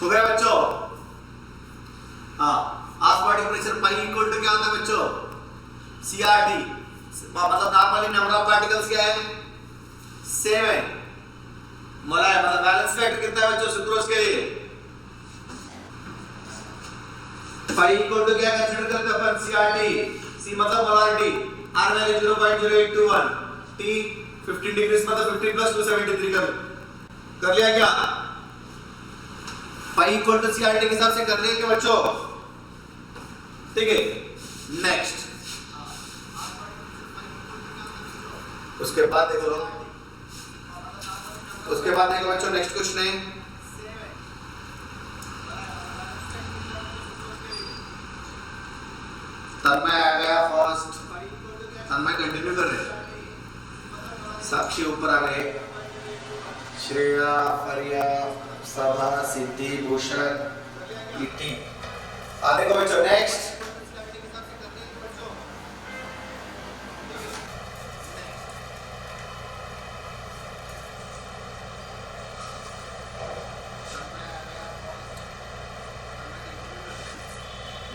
हो गया बच्चों? हाँ, osmotic pressure pi equal to क्या होता है बच्चों? CRT। मतलब नॉर्मली नंबर ऑफ पार्टिकल्स क्या है? 7। मोलार मतलब बैलेंस फैक्टर कितना है बच्चों सुक्रोज के लिए? पाई इक्वल टू क्या कंसीडर करते हैं अपन? CRT। C मतलब molarity, R value 0.0821, T 15 degree मतलब 15 प्लस 273 कर लिया क्या? पाई इक्वल टू CRT के हिसाब से कर लिया क्या बच्चों? ठीक है। नेक्स्ट उसके बाद देखो बच्चों नेक्स्ट क्वेश्चन है तन्मय आ गया फर्स्ट। तन्मय कंटिन्यू कर रहे, साक्षी ऊपर आ गए, श्रेया, फरिया, सभा, सिद्धि, भूषण, इटी। देखो बच्चों next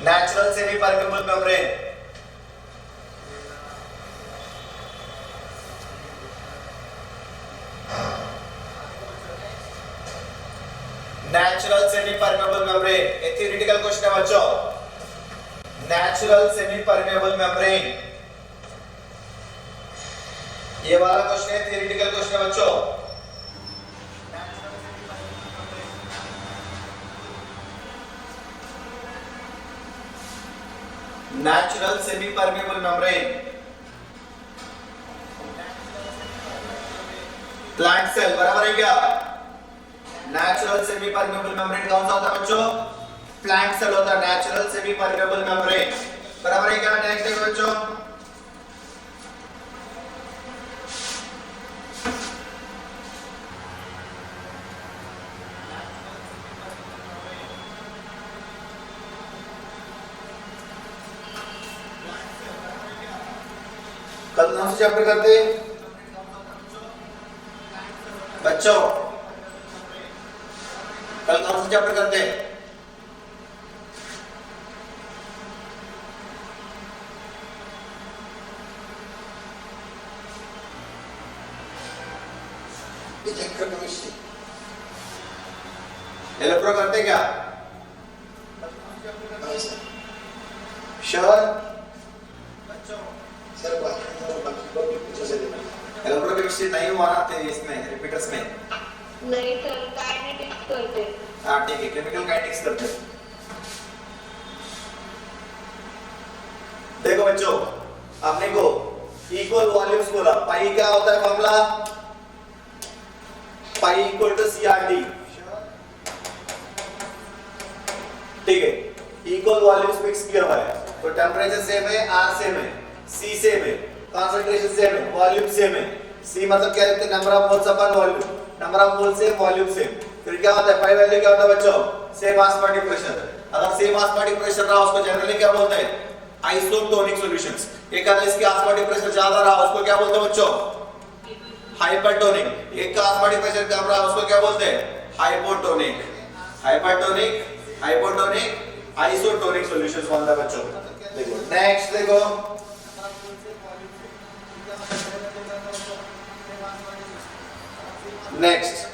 natural semi permeable membrane. Natural semi permeable membrane ये थ्योरेटिकल क्वेश्चन है बच्चों। नेचुरल सेमी परमेबल मेम्ब्रेन ये वाला क्वेश्चन है, थ्योरेटिकल क्वेश्चन है बच्चों। Natural semi permeable membrane plant cell बराबर है क्या? नेचुरल सेमी परमेबल मेम्ब्रेन कौन सा होता है बच्चों? प्लांट सेल होता है नेचुरल सेमी परमेबल मेम्ब्रेन बराबर है क्या? नेक्स्ट देखो बच्चों कल कौन सा चैप्टर करते बच्चों? कल कौन सा चैप्टर करते? इलेक्ट्रो करते क्या? श्योर इलेक्ट्रोकेमिस्ट्री नहीं हुआ ना इसमें रिपीटर्स में? नहीं सर, काइनेटिक्स करते। हाँ ठीक है, केमिकल काइनेटिक्स करते। देखो बच्चों आपने को इक्वल वॉल्यूम्स बोला, पाई क्या होता है formula? Pi equal to CRT। ठीक है, इक्वल वॉल्यूम्स मिक्स किया हुआ है तो टेंपरेचर सेम है, R सेम है, C सेम है, कंसंट्रेशन सेम है, वॉल्यूम सेम है। C मतलब क्या लिखते हैं? Number of moles upon volume, number of moles same, volume same. फिर क्या होता है? पाई वैल्यू क्या होता है बच्चों? Same osmotic pressure. अगर सेम ऑस्मोटिक प्रेशर रहा उसको जनरली क्या बोलते हैं? Isotonic solutions. एक अगर इसकी ऑस्मोटिक प्रेशर ज्यादा रहा उसको क्या बोलते हैं बच्चों? हाइपरटोनिक। एक का ऑस्मोटिक प्रेशर कम रहा उसको क्या बोलते हैं? Hypotonic. Hypertonic, hypotonic, isotonic solutions बोलता है बच्चों। देखो नेक्स्ट देखो नेक्स्ट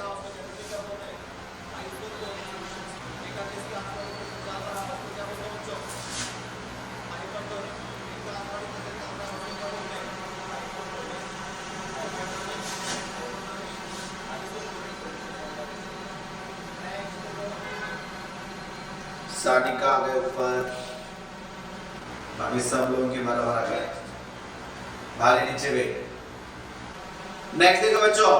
सानिका आ गए ऊपर, बाकी सब लोगों के बराबर आ गए, भारी नीचे गए। नेक्स्ट देखो बच्चों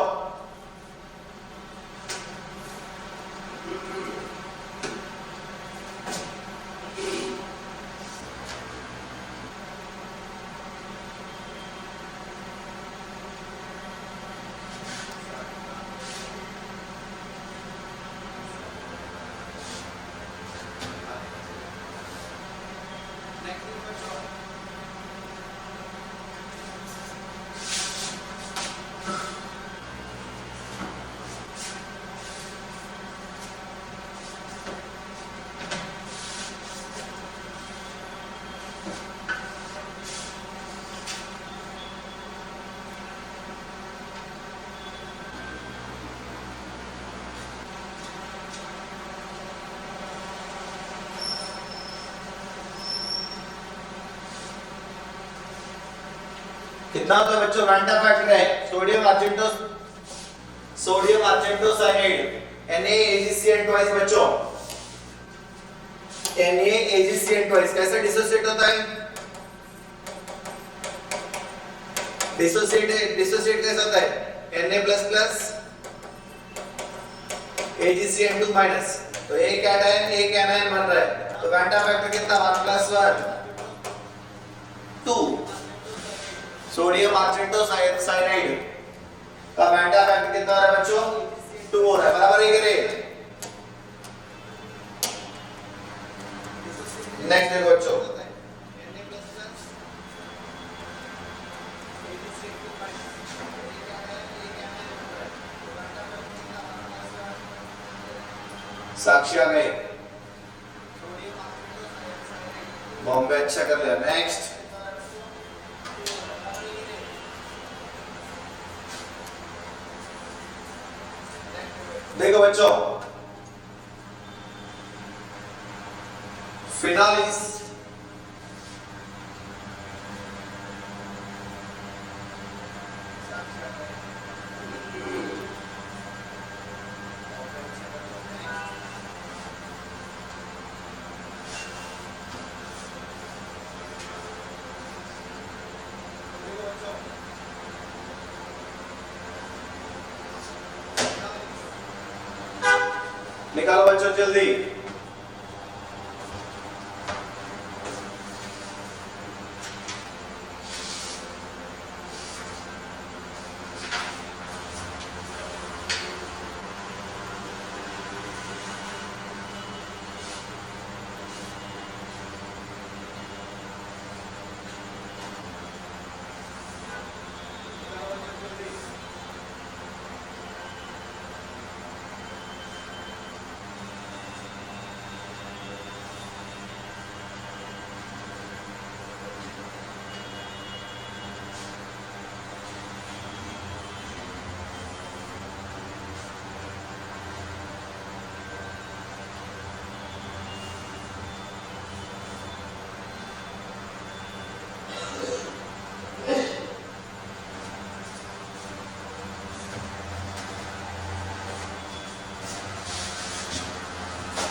कितना होता है बच्चों? वेंटा फैक्टर है सोडियम आर्जेंटोसाइनाइड NaAgCl ट्वाइस बच्चों, NaAgCl ट्वाइस कैसे डिसोसिएट होता है? डिसोसिएट कैसे होता है? Na++ AgCl2 माइनस, तो एक एनायन बन रहा है, तो वेंटा फैक्टर कितना? 1+1 2। सोडियम आर्जेंटोसाइनाइड का वेंटा फैक्टर कितना हो रहा है बच्चों? 2 हो रहा है, बराबर है कि नहीं? नेक्स्ट देखो बच्चों, साक्षी आ गए, बॉम्बे अच्छा कर लिया। नेक्स्ट देखो बच्चों, फिनालिस निकालो बच्चों जल्दी।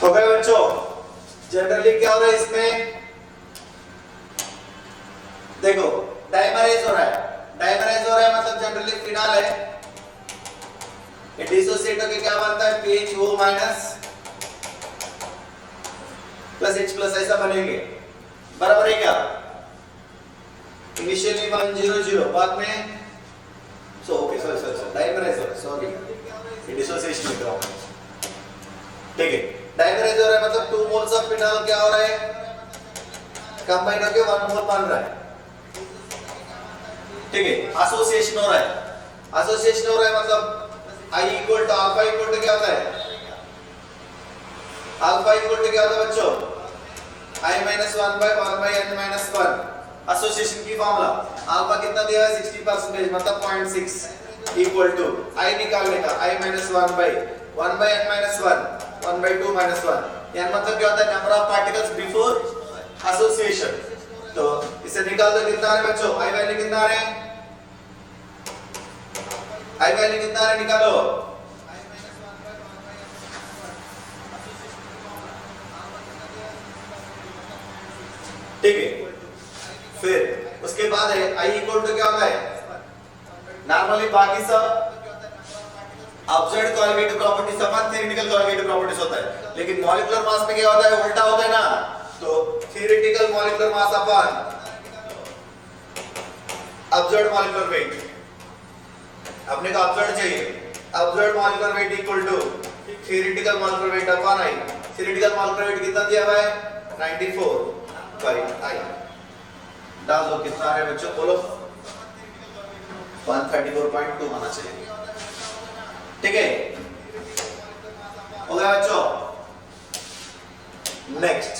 तो भाई बच्चों, जनरली क्या हो रहा है इसमें? देखो डाइमराइज हो रहा है मतलब जनरली फिनॉल है, ये डिसोसिएट होके क्या बनता है? PHO minus plus H plus ऐसा बनेंगे, बराबर है क्या? इनिशियली 100 बाद में ओके सॉरी डाइमराइज हो रहा है, सॉरी ये डिसोसिएशन लिख रहा हूं, ठीक है। डाइमराइज हो रहा है मतलब 2 मोल्स ऑफ फिनॉल क्या हो रहा है? कंबाइन होके 1 मोल बन रहा है, ठीक है। एसोसिएशन हो रहा है मतलब I equal to alpha equal to क्या होता है? अल्फा इक्वल टू क्या होता है बच्चों? I-1/1/n-1 एसोसिएशन की फार्मूला, अल्फा कितना दिया है? 60% मतलब 0.6 इक्वल टू I निकालने का I-1/1/n-1 1/2 minus 1, यानी मतलब क्या होता है? Number of particles before association. तो इसे निकाल दो, कितना आ रहा है बच्चों? I वैल्यू कितना आ रहा है? निकालो। ठीक है, फिर उसके बाद है I इक्वल टू क्या होता है? नॉर्मली बाकी सब ऑब्जर्व्ड कोएफिशिएंट प्रॉपर्टीज अपन थ्योरेटिकल कोएफिशिएंट प्रॉपर्टीज होता है, लेकिन मॉलिक्यूलर मास में क्या होता है? उल्टा होता है ना, तो थ्योरेटिकल मॉलिक्यूलर मास अपन ऑब्जर्व्ड मॉलिक्यूलर वेट, अपने को ऑब्जर्व्ड चाहिए, observed molecular weight equal to theoretical molecular weight upon I। Theoretical molecular weight कितना दिया हुआ है? 94/I। डाल दो, कितना है बच्चों? बोलो 134.2 आना चाहिए, ठीक है। हो गया बच्चों। नेक्स्ट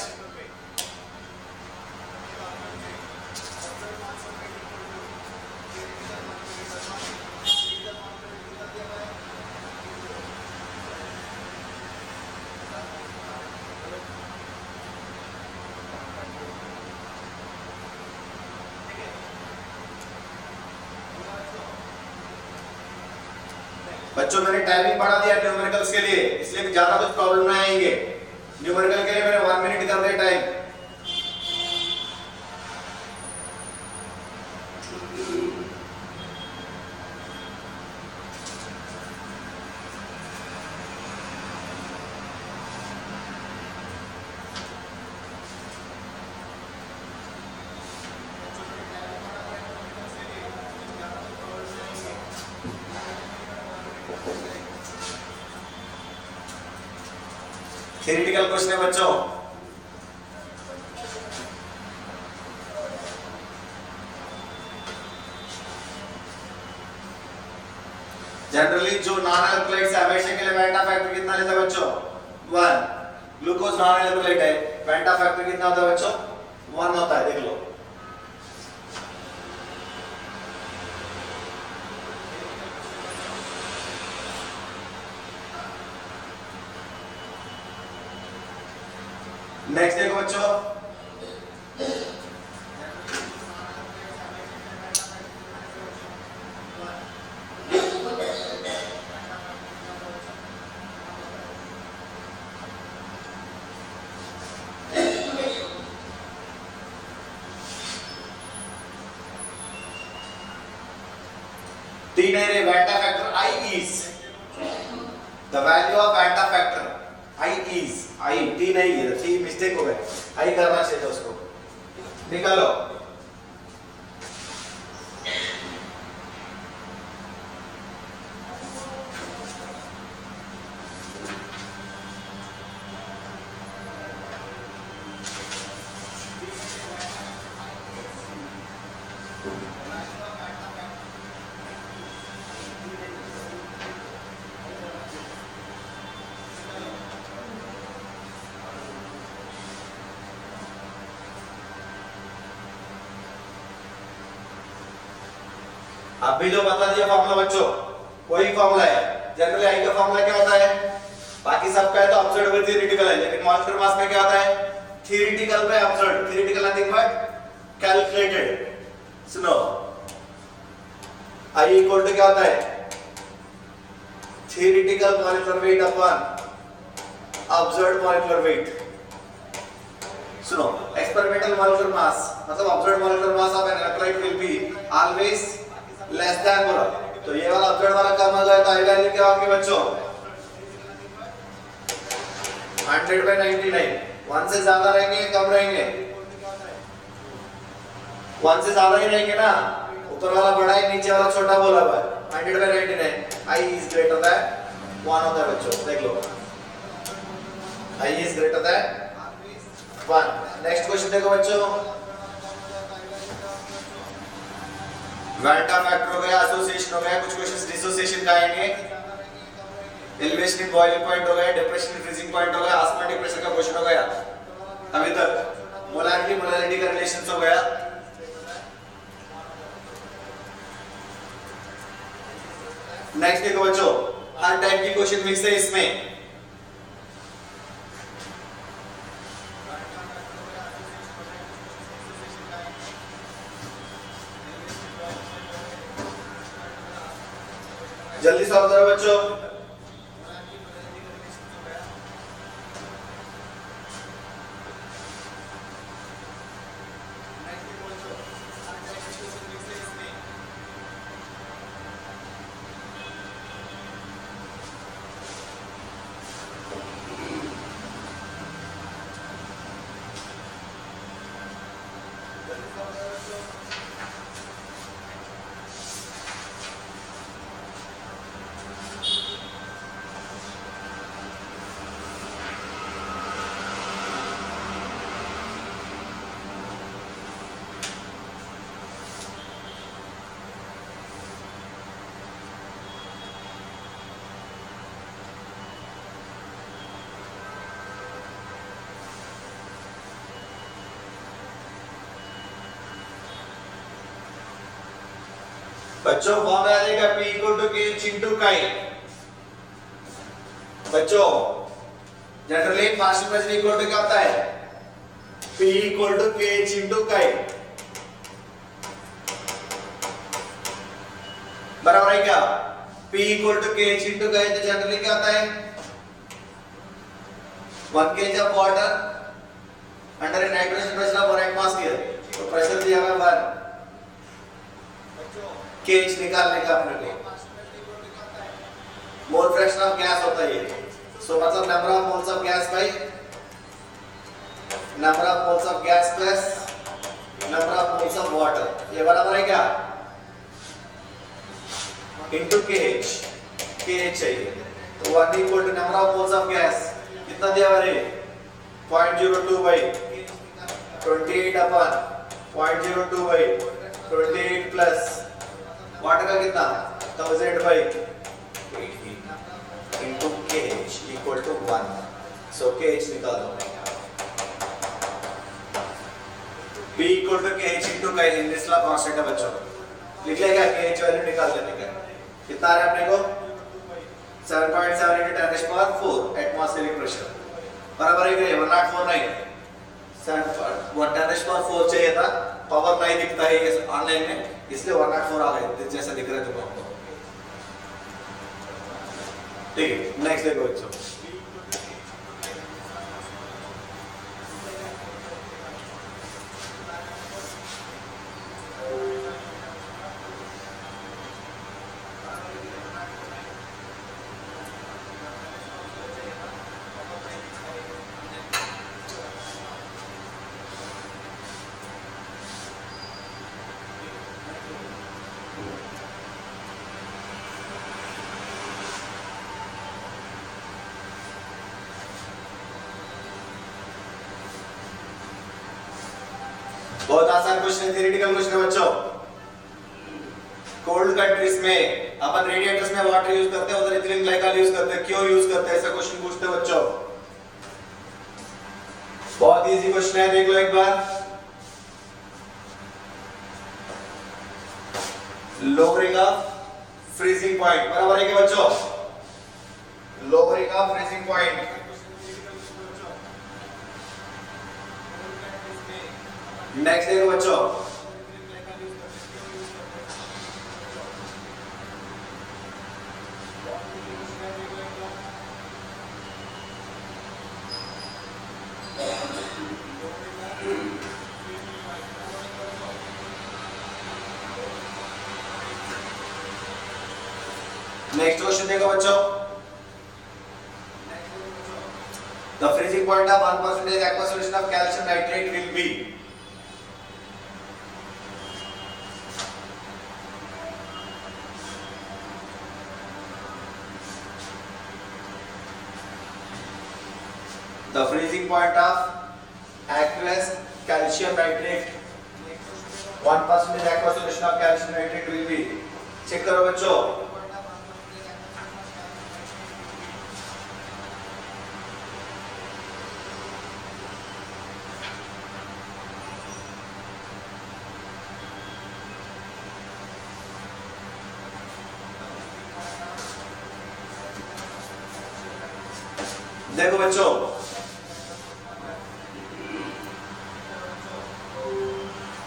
बच्चों मैंने टाइमिंग बढ़ा दिया न्यूमेरिकल्स के लिए, इसलिए ज्यादा कुछ प्रॉब्लम नहीं आएंगे। न्यूमेरिकल के लिए मैंने 1 मिनट कर दिया टाइम। थ्योरेटिकल क्वेश्चन है बच्चों। जनरली जो नॉन अल्कलाइड है हमेशा के लिए पेंटा फैक्टर कितना लेता है बच्चों? 1। ग्लूकोज नॉन अल्कलाइड है, पेंटा फैक्टर कितना होता है बच्चों? 1 होता है, देख लो। नेक्स्ट देखो बच्चों, तीन है रे बेटा factor I is the value of beta factor I is I T नहीं है, T मिस्टेक हो गया, I करना चाहिए था उसको, निकालो। अब भी जो बता दिया फॉर्मूला बच्चों, वही फॉर्मूला है। जनरली आई का फॉर्मूला क्या होता है? बाकी सबका है तो ऑब्जर्व विद थ्योरेटिकल है, लेकिन मॉलिक्यूलर मास में क्या होता है? थ्योरेटिकल पे observe, theoretical nothing but calculated. सुनो, आई इक्वल टू क्या होता है? Theoretical molecular weight upon observed molecular weight. सुनो, एक्सपेरिमेंटल मॉलिक्यूलर मास मतलब observed molecular mass of an alkaloid will be always less than बोला, तो ये वाला ऑब्जर्व वाला कम हो जाए तो आई वैल्यू क्या होगी बच्चों? 100/99। 1 से ज्यादा रहेंगे कम रहेंगे? 1 से ज्यादा ही रहेंगे ना, ऊपर वाला बड़ा है नीचे वाला छोटा बोला हुआ है। 100/99 I is greater than 1 होता है बच्चों, देख लो, I is greater than 1। Next question देखो बच्चों, वेंटा फैक्टर हो गया, एसोसिएशन हो गया, कुछ क्वेश्चंस डिसोसिएशन का आएंगे, एलिवेशन इन बॉइलिंग पॉइंट हो गया, डिप्रेशन इन फ्रीजिंग पॉइंट हो गया, ऑस्मोटिक प्रेशर का क्वेश्चन हो गया। अभी तक मोलारिटी मोलारिटी का रिलेशंस हो गया। नेक्स्ट देखो बच्चों, हर टाइप की क्वेश्चन मिक्स है इसमें। जल्दी सॉल्व करो बच्चों। बच्चों फॉर्मूला आएगा P equal to K into chi. बच्चों generally partial fraction equal to क्या होता है? P equal to K into chi, बराबर है क्या? P equal to KH into कहे तो जनरली क्या होता है 1 kg of water under a nitrogen pressure of 1 atmosphere तो प्रेशर दिया हुआ है 1 kH निकालने का अपने को मोल फ्रैक्शन ऑफ गैस होता है ये सो मतलब number of moles of gas by number of moles of gas plus number of moles of water ये बराबर है क्या into KH KH चाहिए तो 1 equal to number of moles of gas कितना दिया हुआ है 0.02 by 28 upon 0.02 by 28 plus water का कितना 1000 by 80 into KH equal to 1 so KH निकाल दो P equal to KH into का इंग्लिश ला कांस्टेंट है बच्चों लिख लेगा KH वैल्यू निकाल लेने का कितना आ रहा है अपने को 7.7 into 10 raised power 4 atmospheric pressure बराबर है ये 104 नहीं 10 raised power 4 चाहिए था पावर नहीं दिखता है ये ऑनलाइन में इसलिए 104 आ गए जैसा दिख रहा है तुमको ठीक है नेक्स्ट देखो बच्चों बहुत आसान क्वेश्चन है थ्योरेटिकल क्वेश्चन है बच्चों कोल्ड कंट्रीज में अपन रेडिएटर्स में वाटर यूज करते हैं उधर इथिलीन ग्लाइकॉल यूज करते हैं क्यों यूज करते हैं ऐसा क्वेश्चन पूछते हैं बच्चों बहुत इजी क्वेश्चन है देख लो एक बार लोअरिंग ऑफ फ्रीजिंग पॉइंट बराबर है क्या बच्चों lowering of freezing point next देखो बच्चों नेक्स्ट क्वेश्चन देखो बच्चों the freezing point of 1% aqueous solution of calcium nitrate will be the freezing point of aqueous calcium nitrate 1% aqueous solution of calcium nitrate will be check करो बच्चों देखो बच्चों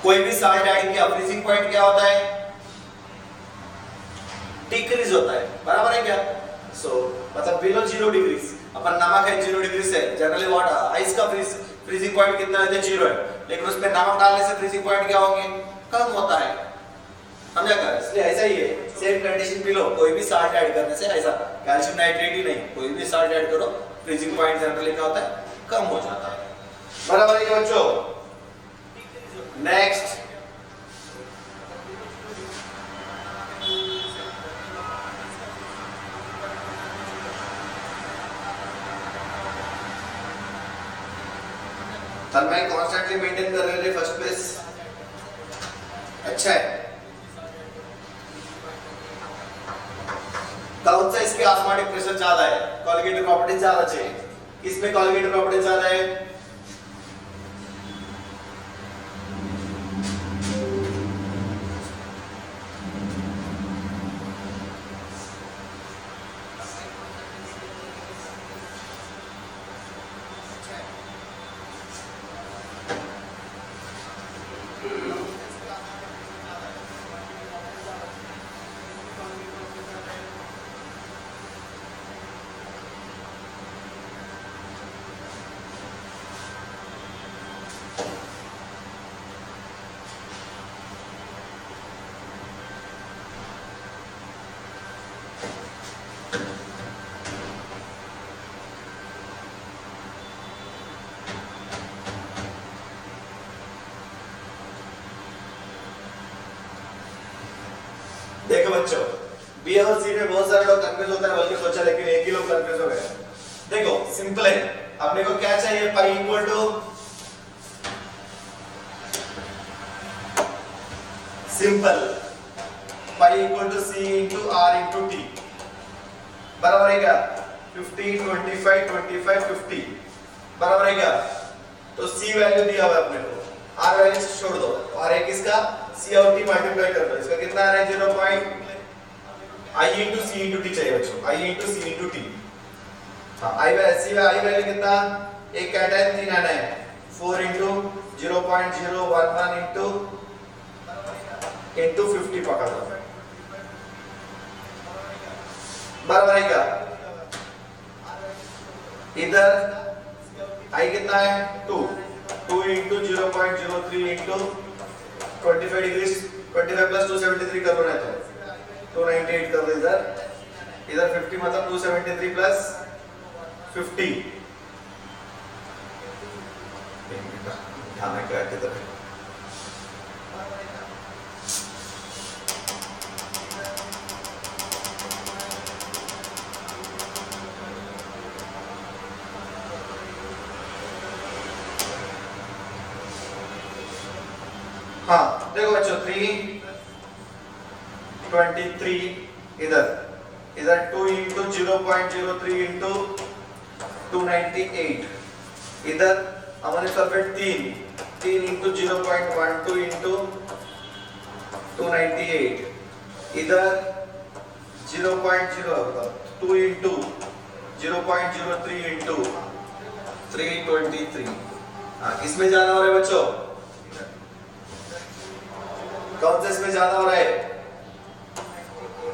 कोई भी साल्ट ऐड किया फ्रीजिंग पॉइंट क्या होता है डिक्रीज होता है बराबर है क्या मतलब बिलो 0 डिग्री अपन नमक है 0 डिग्री से जनरली वाटर आइस का फ्रीजिंग पॉइंट कितना है 0 है लेकिन उसमें नमक डालने से फ्रीजिंग पॉइंट क्या होंगे कम होता है समझा कर इसलिए ऐसा ही है सेम कंडीशन बिलो कोई भी साल्ट ऐड करने से ऐसा कैल्शियम नाइट्रेट ही नहीं कोई भी साल्ट ऐड करो फ्रीजिंग पॉइंट जनरली क्या होता है कम हो जाता है बराबर है बच्चों नेक्स्ट थर्मल कांस्टेंटली मेंटेन कर रहे हैं फर्स्ट प्लेस अच्छा है कौन सा इसके ऑस्मोटिक प्रेशर ज्यादा है कोलिगेटिव प्रॉपर्टी ज्यादा चाहिए किसमें कोलिगेटिव प्रॉपर्टी ज्यादा है देखो बच्चों, बी और सी में बहुत सारे लोग कंफ्यूज होते हैं, बल्कि सोचा लेकिन एक ही लोग कंफ्यूज हो गए। देखो सिंपल है, अपने को क्या चाहिए, pi equal to simple pi equal to C into R into T, बराबर है क्या? 50 25 25 50 बराबर है क्या? तो सी वैल्यू दिया हुआ है अपने को, आर वैल्यू छोड़ दो, और एक इसका सी और टी मल्टीप्लाई कर दो, इसका कितना आ रहा है 0. आई इंटू सी इंटू टी चाहिए बच्चों, आई इंटू सी इंटू टी। हाँ आई वैल्यू कितना, एक क्या है 3 आना है, 4 इंटू 0.011 इंटू 50 पकड़ लो, बराबर है क्या? इधर आई कितना है 2 इंटू 0.03 इंटू 25 डिग्री, 25 प्लस 273 कर लो ना, तो 298 कर दो इधर 50 मतलब 273 प्लस 50 ध्यान रखा किधर है। हाँ देखो बच्चों 323 इधर 2 इंटू 0.03 इंटू 298 इधर हमारे सब्जेक्ट 3 इंटू 0.12 इंटू 298 इधर 2 इंटू 0.03 इंटू 323। हाँ इसमें ज्यादा हो रहा है बच्चों, कौन सा इसमें ज्यादा हो रहा है?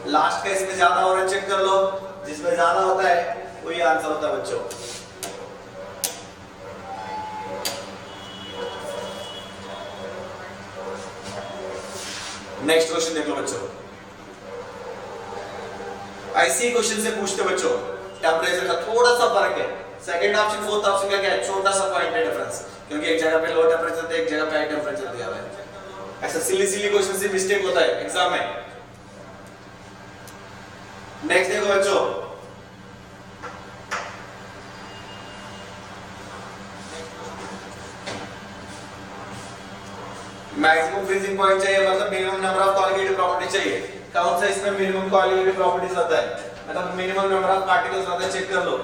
लास्ट का इसमें ज्यादा हो रहा है, चेक कर लो, जिसमें ज्यादा होता है वही आंसर होता है बच्चों। नेक्स्ट क्वेश्चन देख लो बच्चों, ऐसी क्वेश्चन से पूछते बच्चों, टेंपरेचर का थोड़ा सा फर्क है, सेकंड ऑप्शन फोर्थ ऑप्शन का क्या है, छोटा सा पॉइंट है डिफरेंस, क्योंकि एक जगह पे लो टेंपरेचर था, एक जगह पे हाई टेंपरेचर दिया हुआ है। ऐसा सिली क्वेश्चन से मिस्टेक होता है एग्जाम में। नेक्स्ट देखो बच्चों, मैक्सिमम फ्रीजिंग पॉइंट चाहिए, मतलब minimum number of colligative property चाहिए। कौन सा इसमें मिनिमम कॉलीगेटिव प्रॉपर्टीज रहता है, मतलब मिनिमम नंबर ऑफ पार्टिकल्स रहता है, चेक कर लो।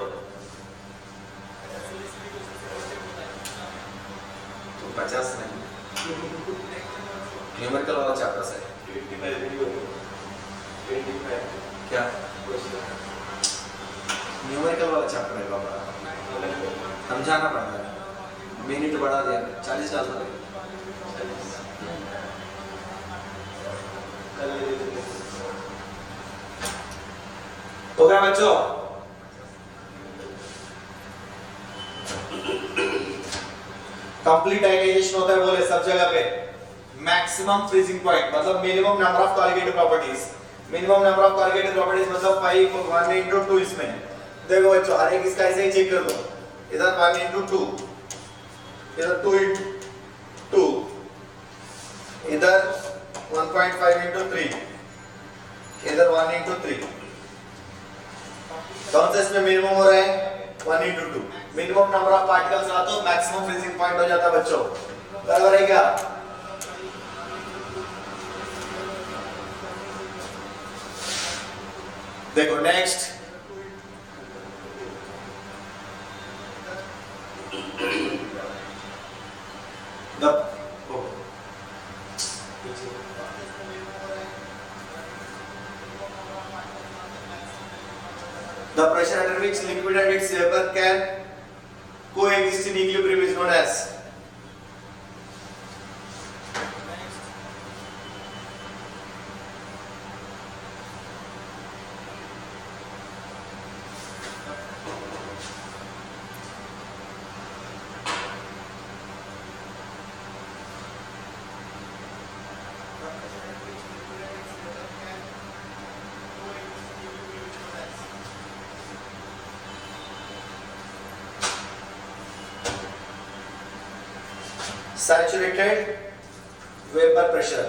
तो 50 नहीं, न्यूमेरिकल वाला चैप्टर से क्या न्यूमेरिकल वाला चैप्टर है बाबा, समझाना पड़ता है। मिनट बढ़ा दिया 40 डाल दो, हो गया बच्चों? कंप्लीट आयनाइजेशन होता है बोले सब जगह पे। मैक्सिमम फ्रीजिंग पॉइंट मतलब minimum number of colligative properties, minimum number of colligative properties मतलब 5 1 into 2 इसमें। देखो बच्चों हर एक इसका ऐसे ही चेक कर लो, इधर 1 into 2, इधर 2 into 2, इधर 1.5 into 3, इधर 1 into 3। कौन सा इसमें मिनिमम हो रहा है 1 into 2। Minimum number of particles रहा तो मैक्सिमम फ्रीजिंग पॉइंट हो जाता बच्चों, बराबर है क्या? देखो next, the pressure under which liquid and its vapor can coexist in equilibrium is known as। Saturated vapour pressure.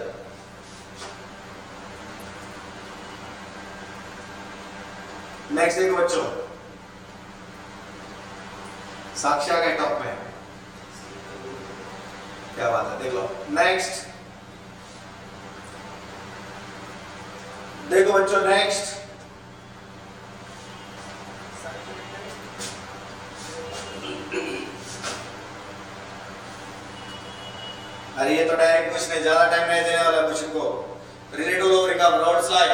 Next देखो बच्चों, साक्ष्य के टॉप में, क्या बात है, देख लो। नेक्स्ट देखो बच्चों, नेक्स्ट अरे ये तो डायरेक्ट क्वेश्चन है, ज्यादा टाइम नहीं देने वाला क्वेश्चन को। Relative lowering of road slide.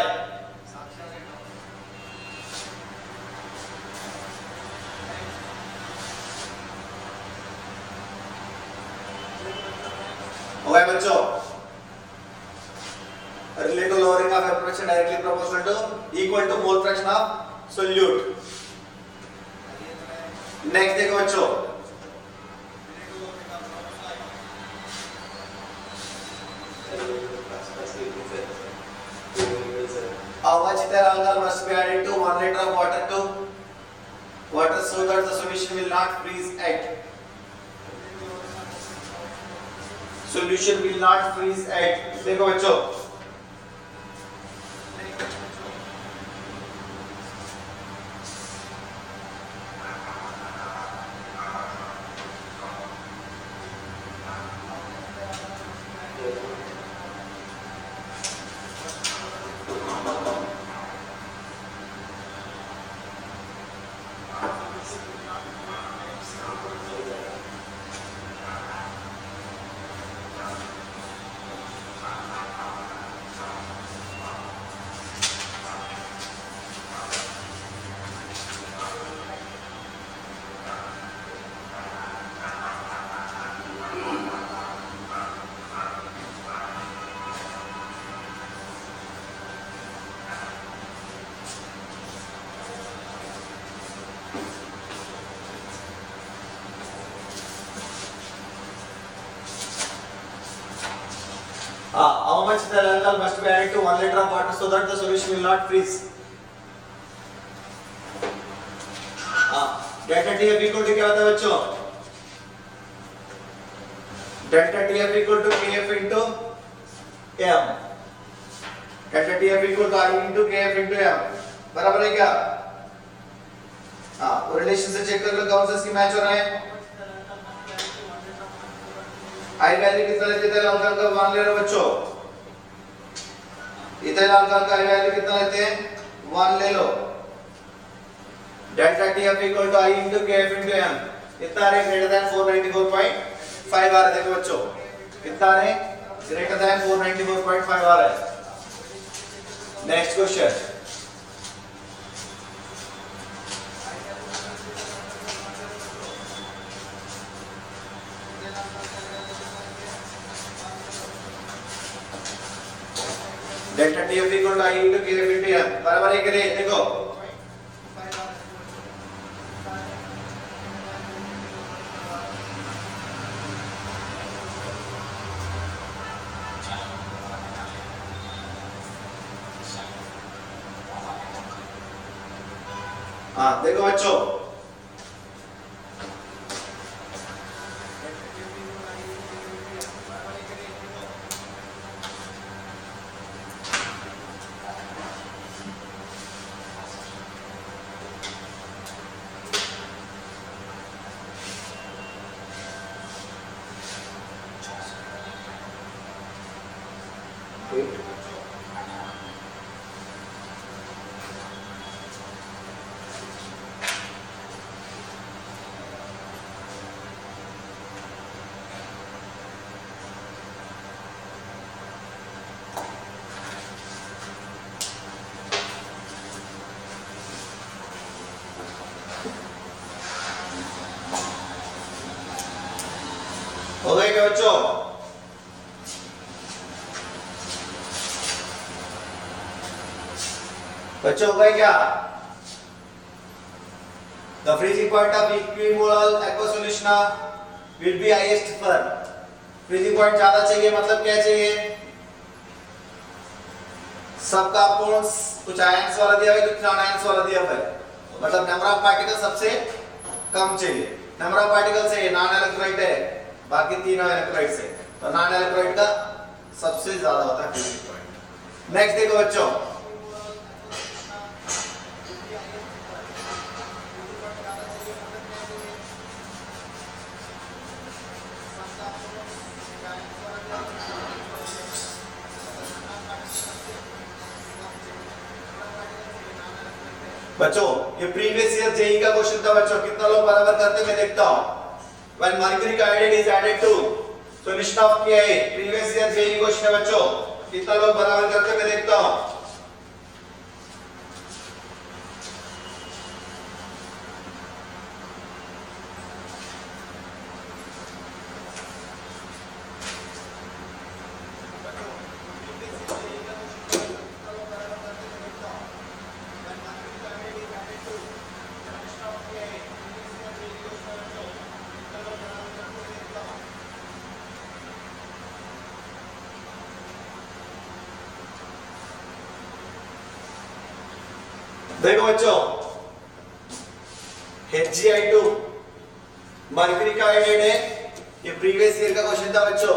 Okay बच्चों, relative lowering of vapor pressure directly proportional to equal to mole fraction of solute। Next देखो बच्चों, how much ethyl alcohol must be added to 1 liter of water so that the solution will not freeze at देखो बच्चों, how much ethyl alcohol must be added to 1 liter of water so that the solution will not freeze। Delta TF equal to क्या होता है बच्चों? Delta TF equal to KF into M। Delta TF equal to I into KF into M, बराबर है क्या? वो relation से check कर लो कौन सा इसकी मैच हो रहा है। आई वैल्यू कितना लेते हैं अल्कोहल का 1 ले लो बच्चों, इथाइल अल्कोहल का आई वैल्यू कितना लेते हैं 1 ले लो। Delta TF equal to I into KF into M, कितना आ रहा है? ग्रेटर देन 494.5 आ रहा है। देखो बच्चों, कितना आ रहा है? ग्रेटर देन 494.5 आ रहा है। Next question, delta TF equal to I into KF into M, बराबर है कि नहीं? देखो देखो बच्चों, हो गए क्या बच्चों? बच्चों हो गए क्या? The freezing point of equimolar aqueous solution will be highest for freezing point ज्यादा चाहिए, मतलब क्या चाहिए? सबका पूर्ण कुछ आयंस वाला दिया हुआ है, कुछ नॉन आयंस वाला दिया हुआ है, मतलब नंबर ऑफ पार्टिकल सबसे कम चाहिए। नंबर ऑफ पार्टिकल से नॉन इलेक्ट्रोलाइट है बाकी तीनों इलेक्ट्रोलाइट से, तो नॉन इलेक्ट्रोलाइट का सबसे ज्यादा होता है फ्रीजिंग पॉइंट। नेक्स्ट देखो बच्चों, बच्चों ये प्रीवियस ईयर जेई का क्वेश्चन था बच्चों, कितना लोग बराबर करते मैं देखता हूं। When mercury iodide is added to solution of Ka, previous year JEE question है बच्चों, कितना लोग बराबर करते मैं देखता हूं। देखो बच्चों, HgI2 मरकरी का आयोडाइड है, ये प्रीवियस ईयर का क्वेश्चन था बच्चों।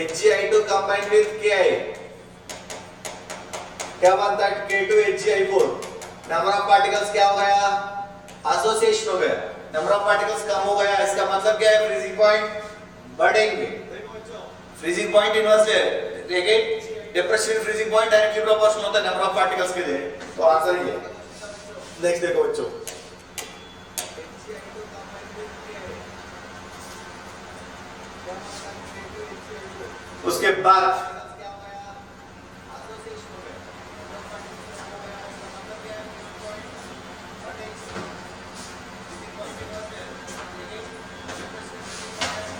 HgI2 कंबाइंड विद Ki क्या बनता है? K2HgI4। नंबर ऑफ पार्टिकल्स क्या हो गया? एसोसिएशन हो गया, नंबर ऑफ पार्टिकल्स कम हो गया, इसका मतलब क्या है? फ्रीजिंग पॉइंट बढ़ेंगे। फ्रीजिंग पॉइंट इनवर्सली देखिए, depression freezing point directly proportional होता है नंबर ऑफ पार्टिकल्स के लिए, तो आंसर ये है। नेक्स्ट देखो बच्चों, उसके बाद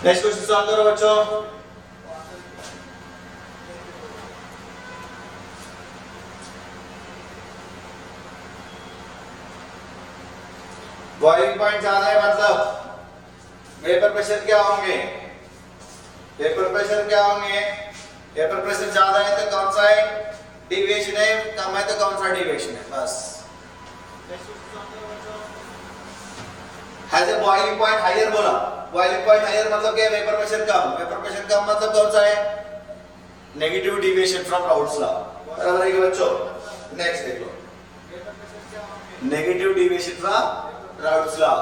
नेक्स्ट क्वेश्चन सॉल्व करो बच्चों। बॉइलिंग पॉइंट ज्यादा है मतलब वेपर प्रेशर क्या होंगे? वेपर प्रेशर क्या होंगे? वेपर प्रेशर ज्यादा है तो कौन सा है डिविएशन है, कम है तो कौन सा डिविएशन है, बस। Has a boiling point higher बोला, बॉइलिंग पॉइंट हायर मतलब क्या है? वेपर प्रेशर कम, वेपर प्रेशर कम मतलब कौन सा है? Negative deviation from Raoult's law, बराबर है बच्चों। नेक्स्ट देख लो, negative deviation from Raoult's law.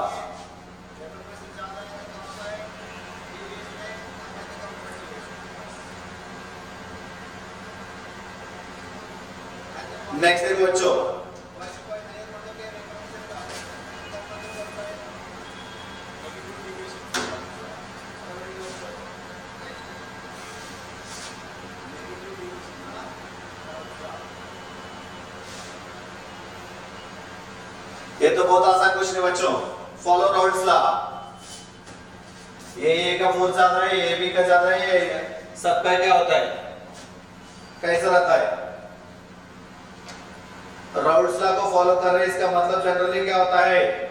Next देखो बच्चों, ये तो बहुत आसान क्वेश्चन है बच्चों। फॉलो राउल्ट्स लॉ, ए का फोर्स ज्यादा है, ए बी का ज्यादा है, सबका क्या होता है? कैसा रहता है? राउल्ट्स लॉ को फॉलो कर रहे हैं, इसका मतलब जनरली क्या होता है?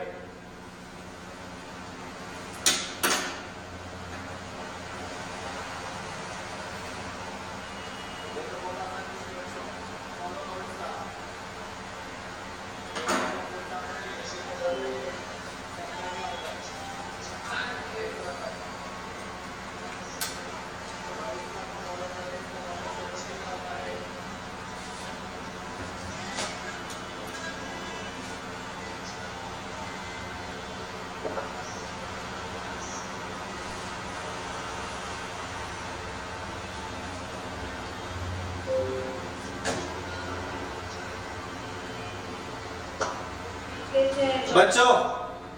बच्चों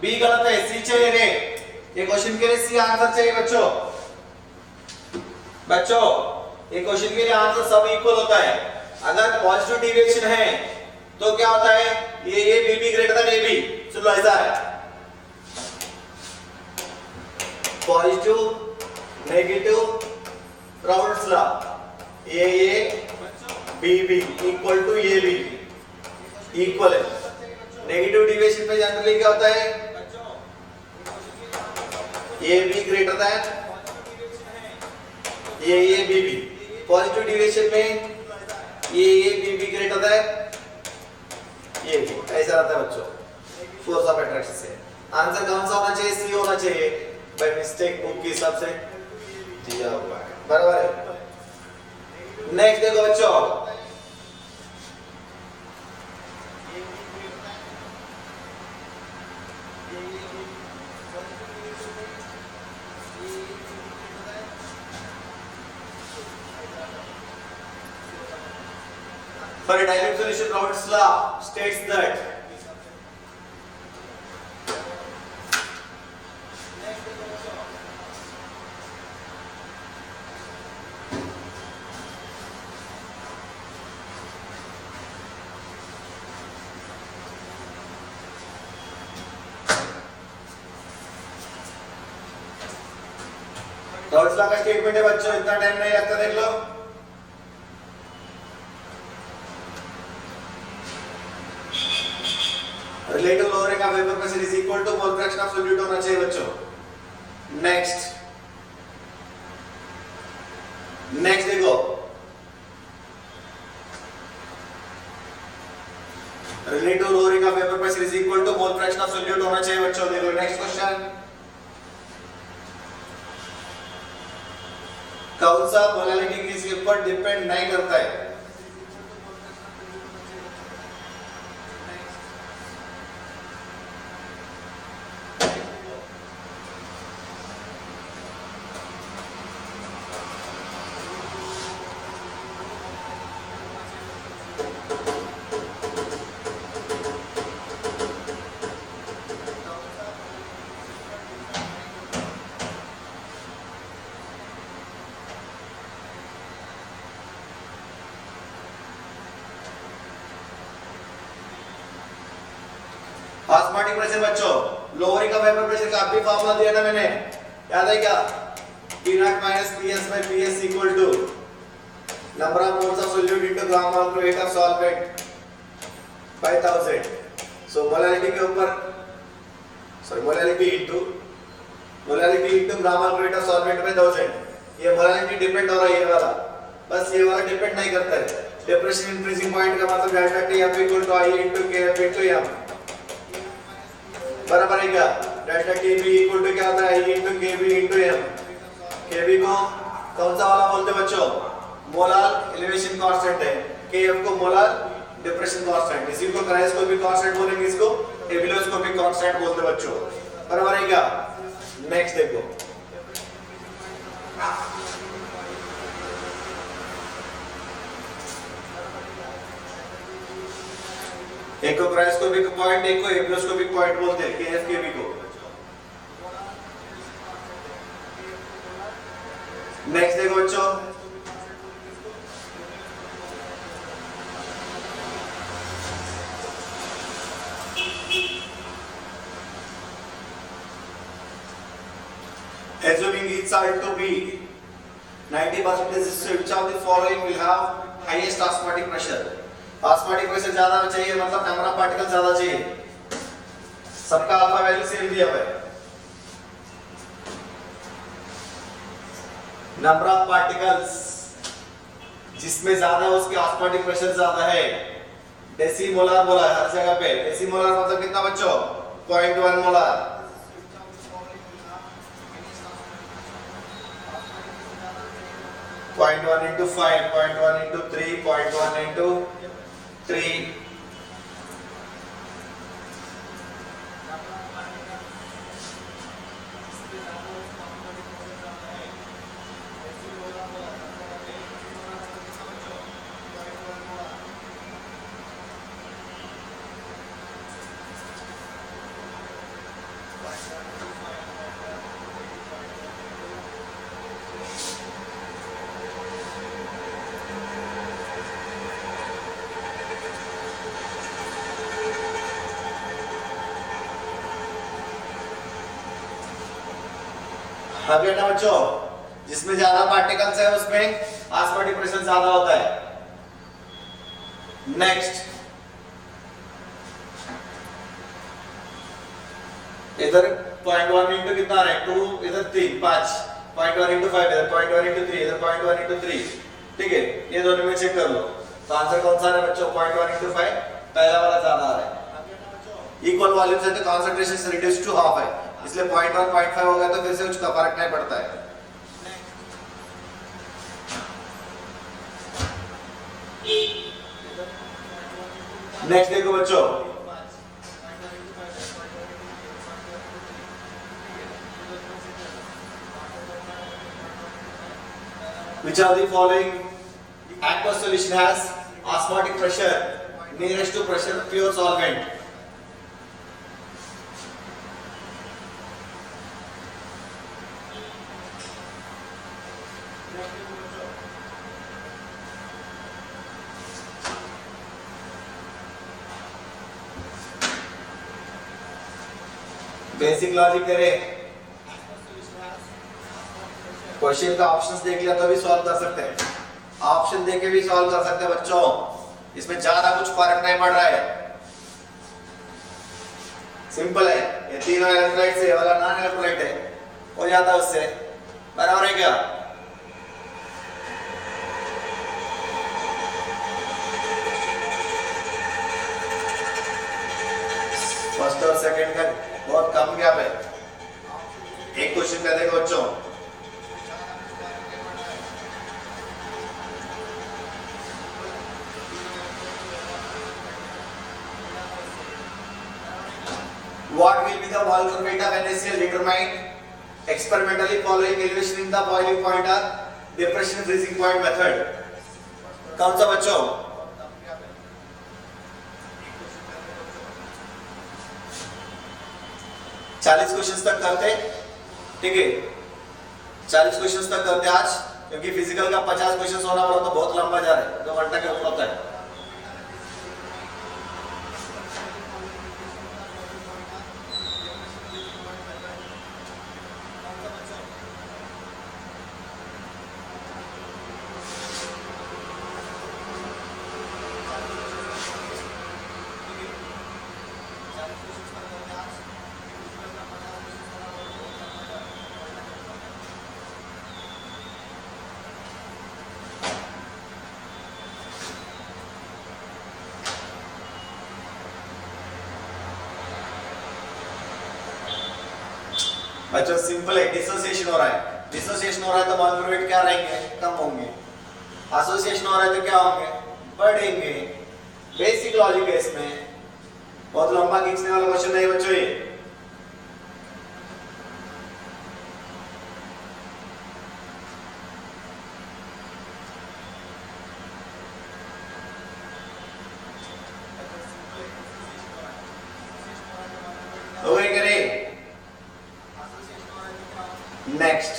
बी गलत है, सी चाहिए रे। ये क्वेश्चन के लिए सी आंसर चाहिए बच्चों। बच्चों ये क्वेश्चन के लिए आंसर सब इक्वल होता है। अगर पॉजिटिव डिविएशन है तो क्या होता है? ये B B greater than A B. चलो ऐसा है, positive negative Raoult's law, A B B equal to A B equal है। नेगेटिव डिविएशन में जनरली क्या होता है? A B greater than A B B. Positive deviation में A B B greater than A B, ऐसा रहता है बच्चों फोर्स ऑफ अट्रैक्शन से। आंसर कौन सा होना चाहिए? सी होना चाहिए। बाय मिस्टेक बुक के हिसाब से दिया हुआ है, बराबर है। नेक्स्ट देखो बच्चों, for a dilute solution, Raoult's law states that Raoult's law का स्टेटमेंट है बच्चों, इतना टाइम नहीं लगता, देख लो। Relative lowering of vapour pressure is equal to mole fraction of solute होना चाहिए बच्चों। नेक्स्ट देखो, relative lowering of vapour pressure is equal to mole fraction of solute होना चाहिए बच्चों। देखो नेक्स्ट क्वेश्चन, कौन सा मोलालिटी किसके ऊपर डिपेंड नहीं करता है? ऑस्मोटिक प्रेशर बच्चों, लोअरिंग ऑफ वेपर प्रेशर का अभी फार्मूला दिया था मैंने, याद है क्या? P0 minus PS by PS equal to number of moles of solute into gram molecular weight of solvent 5000. So molality के ऊपर molality into gram molecular weight of solvent by 1000. ये molality डिपेंड हो रहा है, ये वाला, बस ये वाला डिपेंड नहीं करता है। डिप्रेशन इन फ्रीजिंग पॉइंट का मतलब delta T F equal to I into K F into M, बराबर है क्या? Delta T B equal to क्या होता है? I into K B into M. K B को कौन सा वाला बोलते हैं बच्चों? मोलार एलिवेशन कांस्टेंट है। के एफ को मोलार डिप्रेशन कांस्टेंट, इसी को क्रायोस्कोपिक कांस्टेंट बोलेंगे, इसको एबिलोस्कोपिक कांस्टेंट बोलते हैं बच्चों, बराबर है क्या? नेक्स्ट देखो, एक को क्रायोस्कोपिक पॉइंट, एक को एबिलोस्कोपिक पॉइंट बोलते हैं, केएफ केबी को। नेक्स्ट देखो बच्चों, assuming each side to be 90%, which of the following will have highest osmotic pressure? Osmotic pressure ज्यादा चाहिए मतलब नंबर ऑफ पार्टिकल ज्यादा चाहिए, सबका अल्फा वैल्यू सेम दिया हुआ है। नंबर ऑफ पार्टिकल्स जिसमें ज्यादा उसके ऑस्मोटिक प्रेशर ज्यादा है, डेसीमोलार बोला है हर जगह पे। डेसीमोलार मतलब कितना बच्चों? 0.1 molar. Point 1 into 5, 0.1 into 3, 0.1 into 3, अब ये ना बच्चों, जिसमें ज्यादा पार्टिकल्स है उसमें ऑस्मोटिक प्रेशर ज्यादा होता है। नेक्स्ट, इधर 0.1 into कितना है? 2, इधर 3, 5, 0.1 into 5, इधर 0.1 into 3, इधर 0.1 into 3, ठीक है? ये दोनों में चेक कर लो, तो आंसर कौन सा है बच्चों? 0.1 into 5, पहला वाला ज्यादा आ रहा है। इक्वल वॉल्यूम्स है तो कॉन्सेंट्रेशन रिड्यूस टू हाफ है। इसलिए 0.1 0.5 हो गया तो फिर से उसका फर्क नहीं पड़ता है। नेक्स्ट देखो बच्चों, which of the following aqueous solution has osmotic pressure nearest to pressure pure solvent? Basic logic करें, क्वेश्चन का ऑप्शंस देख लिया तो भी सॉल्व कर सकते हैं, ऑप्शन देके भी सॉल्व कर सकते हैं बच्चों, इसमें ज्यादा कुछ फर्क नहीं पड़ रहा है, सिंपल है। ये तीनों इलेक्ट्रोलाइट से वाला नॉन इलेक्ट्रोलाइट है, हो जाता है उससे, बराबर है क्या? फर्स्ट और सेकंड का बहुत कम गैप है। एक क्वेश्चन का देखो बच्चों, what will be the molecular weight of NaCl determined experimentally following elevation in the boiling point or depression freezing point method? कौन सा बच्चों? चालीस क्वेश्चन तक करते, ठीक है, 40 क्वेश्चन तक करते आज, क्योंकि फिजिकल का 50 क्वेश्चन होना वाला तो बहुत लंबा जा रहा है, 2 घंटा के ऊपर होता है। बच्चों सिंपल है, डिसोसिएशन हो रहा है, डिसोसिएशन हो रहा है तो मॉलिक्यूलर वेट क्या रहेंगे? कम होंगे। एसोसिएशन हो रहा है तो क्या होंगे? बढ़ेंगे। बेसिक लॉजिक है इसमें, बहुत लंबा खींचने वाला क्वेश्चन नहीं बच्चों ये। हो गए करे? नेक्स्ट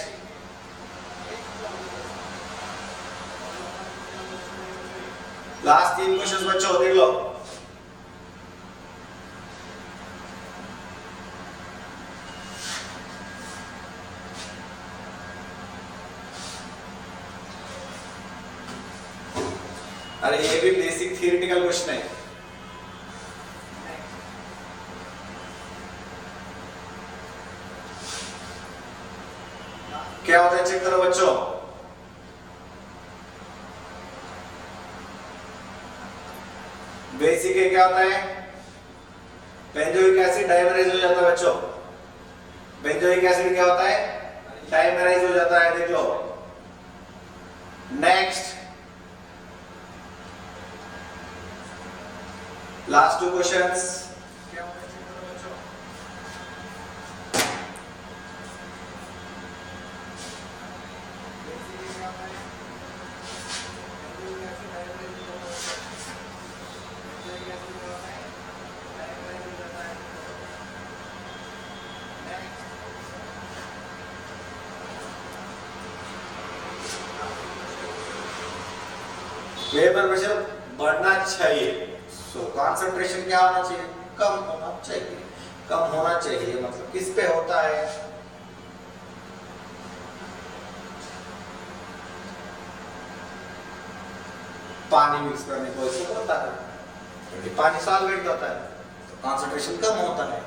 लास्ट 3 क्वेश्चंस बच्चों देख लो। अरे ये भी बेसिक थियोरेटिकल क्वेश्चन है। क्या होता है चेक करो बच्चों, बेसिक है क्या होता है? बेंजोइक एसिड डाइमराइज हो जाता है बच्चों, बेंजोइक एसिड क्या होता है? डाइमराइज हो जाता है, देख लो। Next last 2 questions, vapour pressure बढ़ना चाहिए, सो कंसंट्रेशन क्या होना चाहिए? कम होना चाहिए। कम होना चाहिए मतलब किस पे होता है? पानी मिक्स करने को इसको होता है, क्योंकि पानी सॉल्वेंट होता है तो कंसंट्रेशन कम होता है।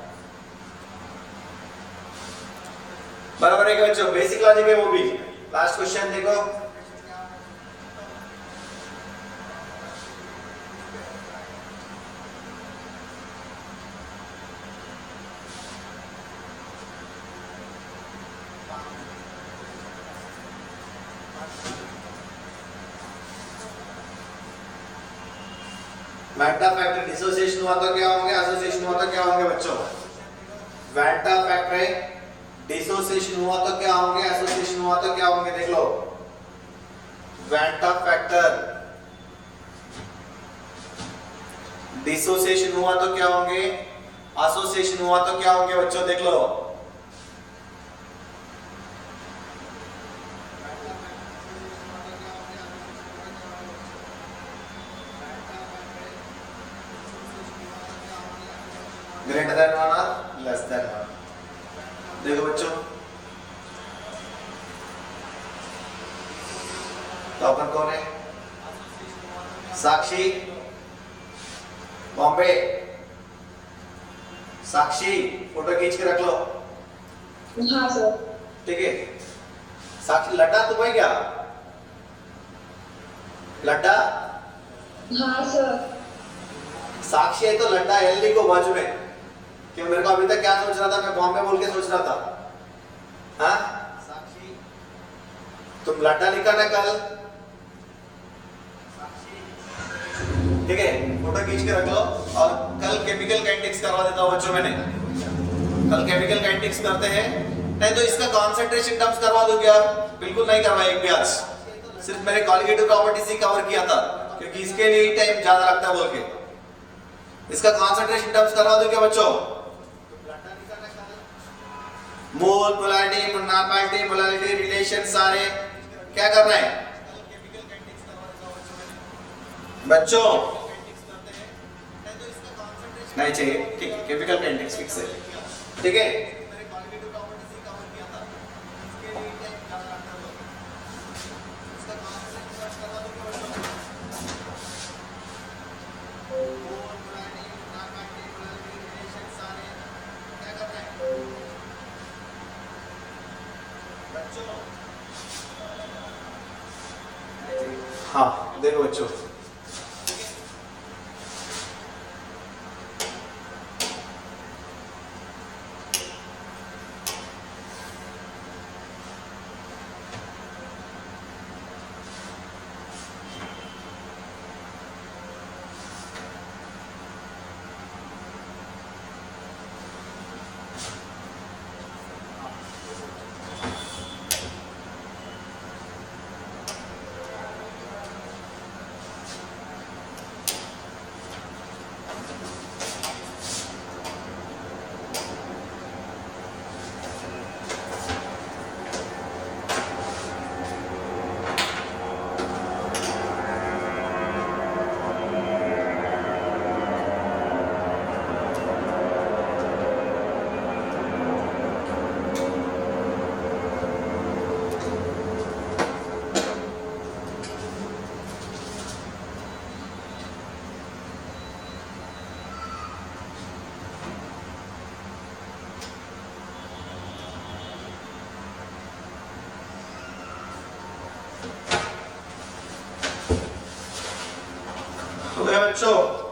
बराबर है क्या बच्चों? बेसिक लॉजिक है वो भी। लास्ट क्वेश्चन देखो, वेंटा फैक्टर डिसोसिएशन हुआ तो क्या होंगे, एसोसिएशन हुआ तो क्या होंगे बच्चों? वेंटा फैक्टर डिसोसिएशन हुआ तो क्या होंगे, एसोसिएशन हुआ तो क्या होंगे, देख लो। वेंटा फैक्टर डिसोसिएशन हुआ तो क्या होंगे, एसोसिएशन हुआ तो क्या होंगे बच्चों, देख लो। ग्रेटर देन वन और लेस देन वन। देखो बच्चों, तो अपन कौन है? साक्षी, बॉम्बे, साक्षी फोटो खींच के रख लो। हाँ सर। ठीक है। साक्षी लड्डा तुम है क्या? लड्डा? हाँ सर। साक्षी है तो लड्डा हेल्दी को बाजू में। क्यों, मेरे को अभी तक क्या सोच रहा था, मैं बॉम्बे बोल के सोच रहा था। हाँ साक्षी, तुम लड्डा लिखा ना कल। ठीक है, फोटो खींच के रख लो। और कल केमिकल काइनेटिक्स करवा देता हूँ बच्चों, मैंने कल केमिकल काइनेटिक्स करते हैं। नहीं तो इसका कॉन्सेंट्रेशन टर्म्स करवा दो क्या? बिल्कुल नहीं करवाया एक भी आज, सिर्फ मैंने कॉलिगेटिव प्रॉपर्टीज ही कवर किया था, क्योंकि इसके लिए टाइम ज्यादा लगता है बोल के। इसका कॉन्सेंट्रेशन टर्म्स करवा दो क्या बच्चों? Mole, polarity, non polarity, molarity, relation, सारे क्या करना है बच्चों? नहीं चाहिए, ठीक है, केमिकल काइनेटिक्स फिक्स है। ठीक है, हाँ देखो बच्चों, बच्चों